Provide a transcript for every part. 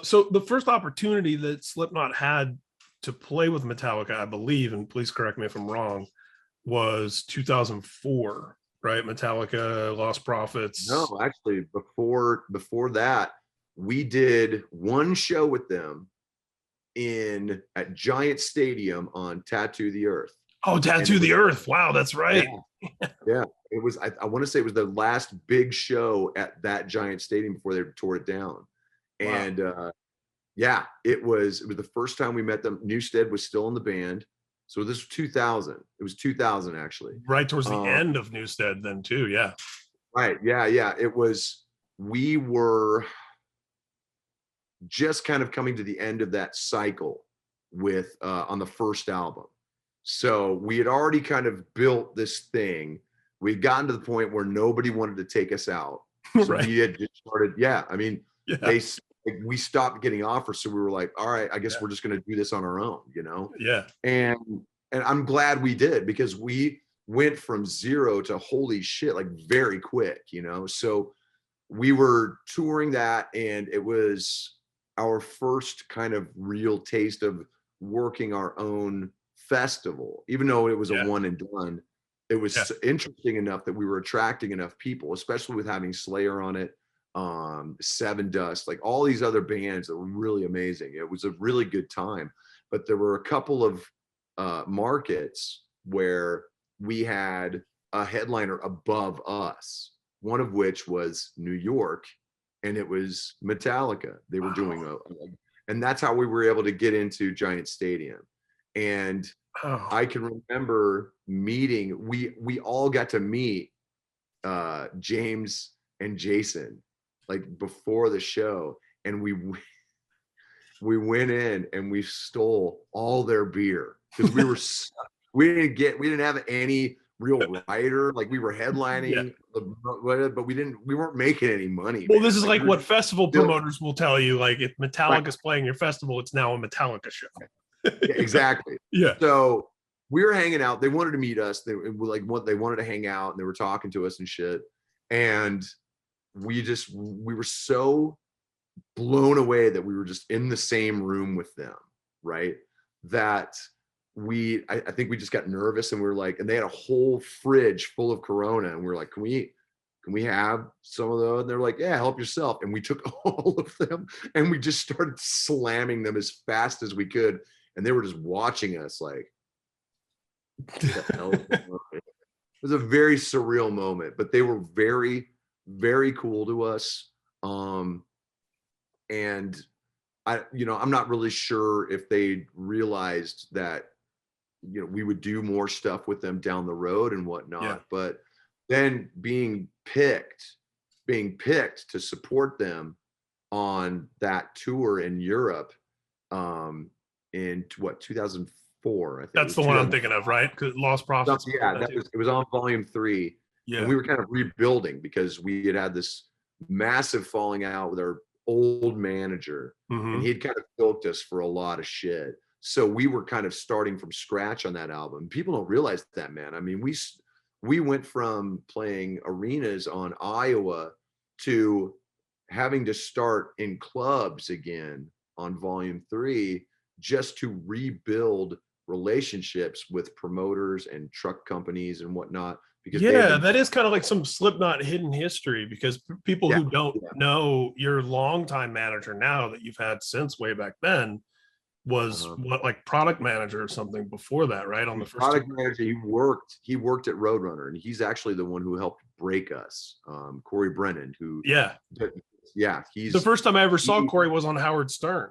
So the first opportunity that Slipknot had to play with Metallica, I believe, and please correct me if I'm wrong, was 2004, right? Metallica, Lost Prophets. No, actually, before that, we did one show with them at Giant Stadium on Tattoo the Earth. Oh, Tattoo the Earth. Wow, that's right. Yeah. It was, I want to say it was the last big show at that Giant Stadium before they tore it down. Wow. And yeah, it was the first time we met them. Newstead was still in the band. So this was 2000. It was 2000 actually. Right towards the end of Newstead then too. Yeah. Right. Yeah. It was, we were just kind of coming to the end of that cycle with on the first album. So we had already kind of built this thing. We'd gotten to the point where nobody wanted to take us out. So right. We had just started. Yeah. I mean, we stopped getting offers. So we were like, all right, I guess we're just going to do this on our own, you know? Yeah. And I'm glad we did, because we went from zero to holy shit, like very quick, you know? So we were touring that, and it was our first kind of real taste of working our own festival, even though it was a one and done. It was interesting enough that we were attracting enough people, especially with having Slayer on it, Seven Dust, like all these other bands that were really amazing. It was a really good time. But there were a couple of markets where we had a headliner above us, one of which was New York, and it was Metallica. They were doing and that's how we were able to get into Giant Stadium. And I can remember meeting, we all got to meet James and Jason like before the show, and we went in and we stole all their beer, because we didn't have any real writer, like we were headlining, but we weren't making any money. Well, this is like what festival promoters will tell you, like if Metallica's playing your festival, it's now a Metallica show. Exactly. Yeah. So we were hanging out. They wanted to meet us. They wanted to hang out, and they were talking to us and shit. And we were so blown away that we were just in the same room with them, right? That I think we just got nervous, and we were like, and they had a whole fridge full of Corona, and we were like, can we have some of those? And they're like, yeah, help yourself. And we took all of them, and we just started slamming them as fast as we could. And they were just watching us like, what the hell is going on? It was a very surreal moment, but they were very, very cool to us. And I'm not really sure if they realized that, we would do more stuff with them down the road and whatnot, but then being picked to support them on that tour in Europe, in 2004, I think. That's the one I'm thinking of, right? Because Lost Prophets. Yeah, it was on Volume 3. Yeah. And we were kind of rebuilding, because we had this massive falling out with our old manager, and he'd kind of bilked us for a lot of shit. So we were kind of starting from scratch on that album. People don't realize that, man. I mean, we went from playing arenas on Iowa to having to start in clubs again on Volume 3, just to rebuild relationships with promoters and truck companies and whatnot. Because that is kind of like some Slipknot hidden history, because people who don't know, your longtime manager now that you've had since way back then was like product manager or something before that, right? On the first product manager, he worked at Roadrunner, and he's actually the one who helped break us. Corey Brennan, who he's the first time I ever saw Corey was on Howard Stern,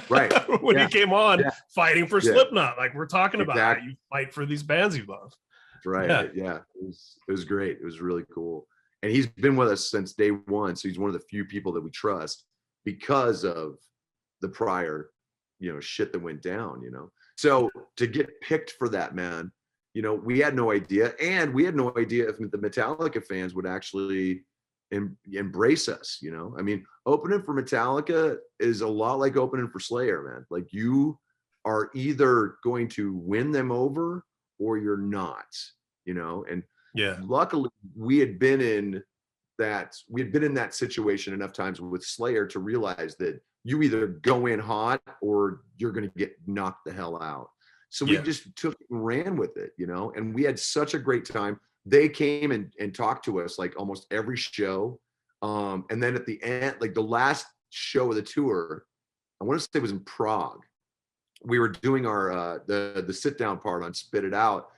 right? When he came on fighting for Slipknot, like we're talking about how you fight for these bands you love. Right. Yeah. It was great. It was really cool. And he's been with us since day one. So he's one of the few people that we trust because of the prior, shit that went down, So to get picked for that, man, we had no idea. And we had no idea if the Metallica fans would actually embrace us, I mean, opening for Metallica is a lot like opening for Slayer, man. Like, you are either going to win them over or you're not, and luckily we had been in that situation enough times with Slayer to realize that you either go in hot or you're going to get knocked the hell out. So we just took it and ran with it, you know, and we had such a great time. They came and talked to us like almost every show. And then at the end, like the last show of the tour, I want to say it was in Prague. We were doing our the sit down part on Spit It Out,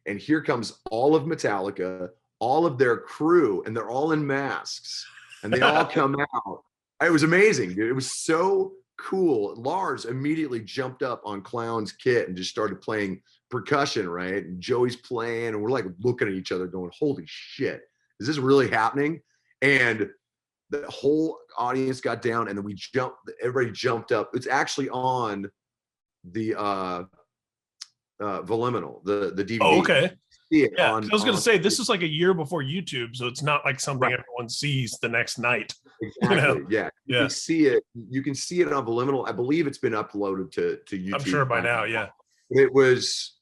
and here comes all of Metallica, all of their crew, and they're all in masks, and they all come out. It was amazing, dude. It was so cool. Lars immediately jumped up on Clown's kit and just started playing percussion, right? And Joey's playing, and we're like looking at each other going, holy shit, is this really happening? And the whole audience got down, and then everybody jumped up. It's actually on the Voluminal, the DVD. Oh, okay. Yeah, I was going to say, this is like a year before YouTube, so it's not like something everyone sees the next night. Exactly. You know? Yeah. You can see it. You can see it on Voluminal. I believe it's been uploaded to YouTube. I'm sure by now. Yeah. It was.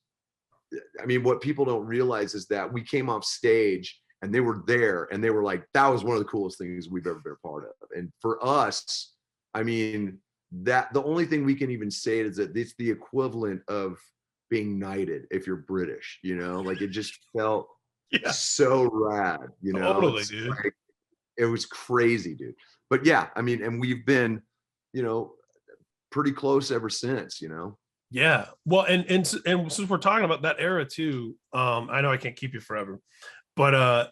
I mean, what people don't realize is that we came off stage and they were there, and they were like, "That was one of the coolest things we've ever been a part of." And for us, I mean, that the only thing we can even say is that it's the equivalent of being knighted if you're British, you know, like it just felt so rad, you know. Totally, dude. Like, it was crazy, dude. But yeah, I mean, and we've been, you know, pretty close ever since, you know. Yeah. Well, and since we're talking about that era too, I know I can't keep you forever, but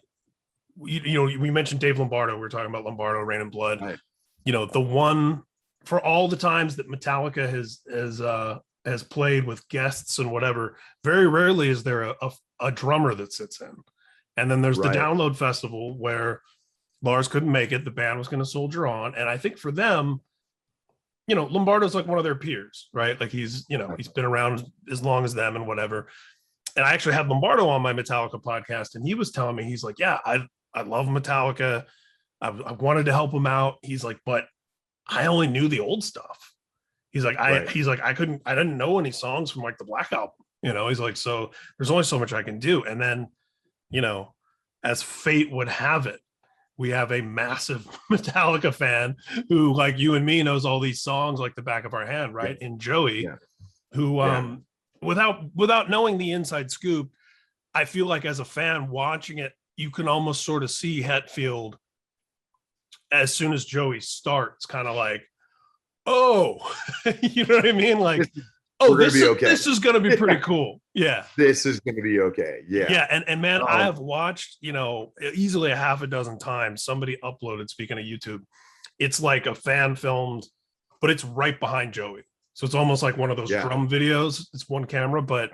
you know, we mentioned Dave Lombardo. We were talking about Lombardo, Rain and Blood. Right. You know, the one for all the times that Metallica has played with guests and whatever, very rarely is there a drummer that sits in. And then there's the Download Festival where Lars couldn't make it. The band was going to soldier on. And I think for them, you know, Lombardo's like one of their peers, right? Like he's, you know, he's been around as long as them and whatever. And I actually had Lombardo on my Metallica podcast, and he was telling me, he's like, yeah, I love Metallica. I wanted to help him out. He's like, but I only knew the old stuff. He's like, I didn't know any songs from like the Black Album, you know. He's like, so there's only so much I can do. And then, you know, as fate would have it, we have a massive Metallica fan who, like you and me, knows all these songs like the back of our hand, right? In Joey, who without knowing the inside scoop, I feel like as a fan watching it, you can almost sort of see Hetfield as soon as Joey starts, kind of like, oh, you know what I mean? Like, oh, this is going to be pretty cool. Yeah. This is going to be okay. Yeah. Yeah. And man, I have watched, you know, easily a half a dozen times somebody uploaded, speaking of YouTube, it's like a fan filmed, but it's right behind Joey. So it's almost like one of those drum videos. It's one camera, but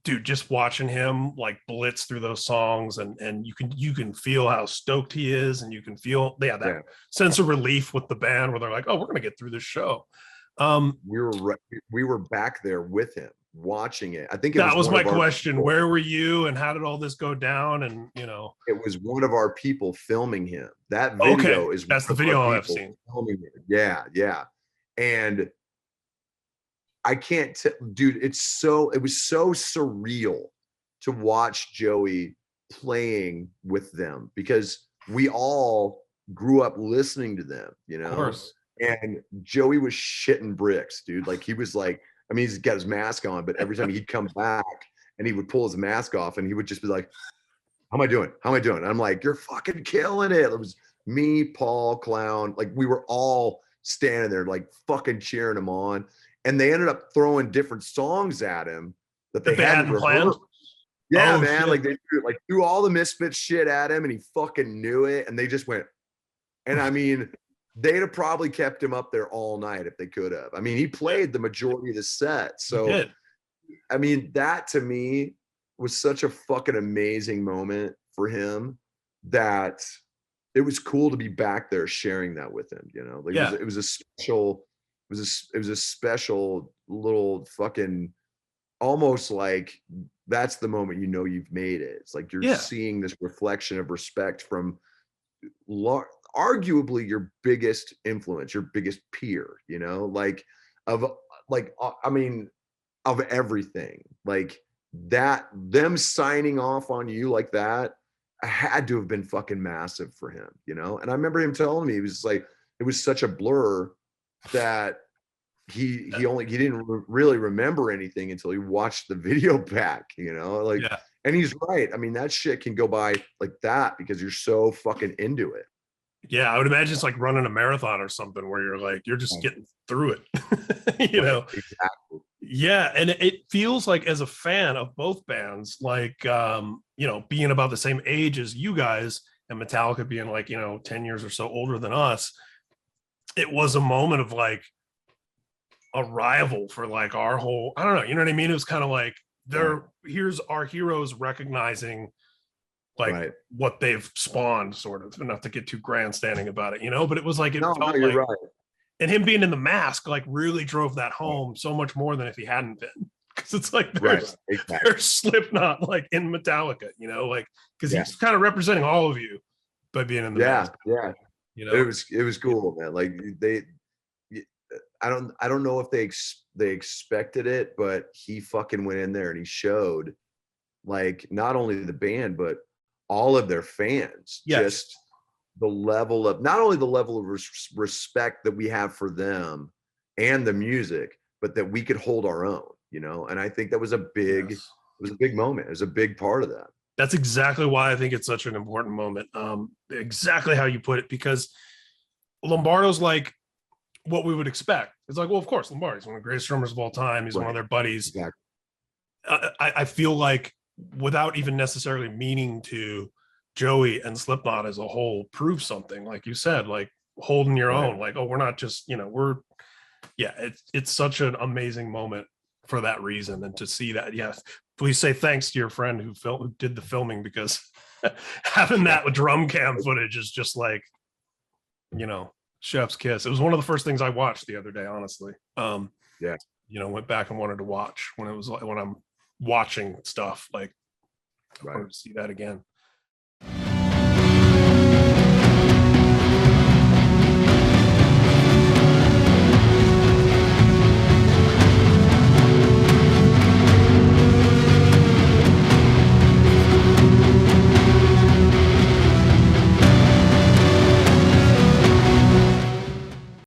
dude, just watching him like blitz through those songs, and you can feel how stoked he is, and you can feel that sense of relief with the band where they're like, oh, we're gonna get through this show. We were back there with him watching it. I think that was my question. Where were you, and how did all this go down? And you know, it was one of our people filming him. That video that's the video I've seen. Yeah, and I can't dude, it was so surreal to watch Joey playing with them, because we all grew up listening to them, you know. Of course. And Joey was shitting bricks, dude. Like he was like, I mean, he's got his mask on, but every time he'd come back and he would pull his mask off and he would just be like, how am I doing? How am I doing? And I'm like, you're fucking killing it. It was me, Paul, Clown. Like we were all standing there like fucking cheering him on. And they ended up throwing different songs at him that they hadn't planned. Yeah, man. Shit. Like they threw all the Misfits shit at him, and he fucking knew it. And they just went. And I mean, they'd have probably kept him up there all night if they could have. I mean, he played the majority of the set. So, I mean, that to me was such a fucking amazing moment for him that it was cool to be back there sharing that with him. You know, like it was a special. It was a special little fucking, almost like that's the moment you know you've made it. It's like you're seeing this reflection of respect from arguably your biggest influence, your biggest peer, you know, I mean, of everything, like that, them signing off on you like that had to have been fucking massive for him, you know. And I remember him telling me, he was like, it was such a blur that he didn't really remember anything until he watched the video back, you know, like, yeah. And he's right. I mean, that shit can go by like that because you're so fucking into it. Yeah, I would imagine it's like running a marathon or something where you're like, you're just getting through it, you know? Exactly. Yeah, and it feels like, as a fan of both bands, like, you know, being about the same age as you guys, and Metallica being like, you know, 10 years or so older than us, it was a moment of like a rival for like our whole, I don't know, you know what I mean? It was kind of like, here's our heroes recognizing like what they've spawned, sort of, not to get too grandstanding about it, you know, but it was like, it felt you're like, right. And him being in the mask like really drove that home so much more than if he hadn't been, because it's like there's Slipknot like in Metallica, you know, like, because he's kind of representing all of you by being in the mask. You know, it was cool, man. Like I don't know if they expected it, but he fucking went in there and he showed like not only the band but all of their fans just the level of, not only the level of respect that we have for them and the music, but that we could hold our own, you know. And I think that was a big it was a big moment. It was a big part of that. That's exactly why I think it's such an important moment. Exactly how you put it, because Lombardo's like what we would expect. It's like, well, of course, Lombardo's one of the greatest drummers of all time. He's one of their buddies. Exactly. I feel like, without even necessarily meaning to, Joey and Slipknot as a whole prove something, like you said, like holding your own, like, oh, we're not just, you know, it's such an amazing moment for that reason. And to see that, please say thanks to your friend who did the filming, because having that drum cam footage is just like, you know, chef's kiss. It was one of the first things I watched the other day, honestly. You know, went back and wanted to watch when it was like, when I'm watching stuff, like I wanted to see that again.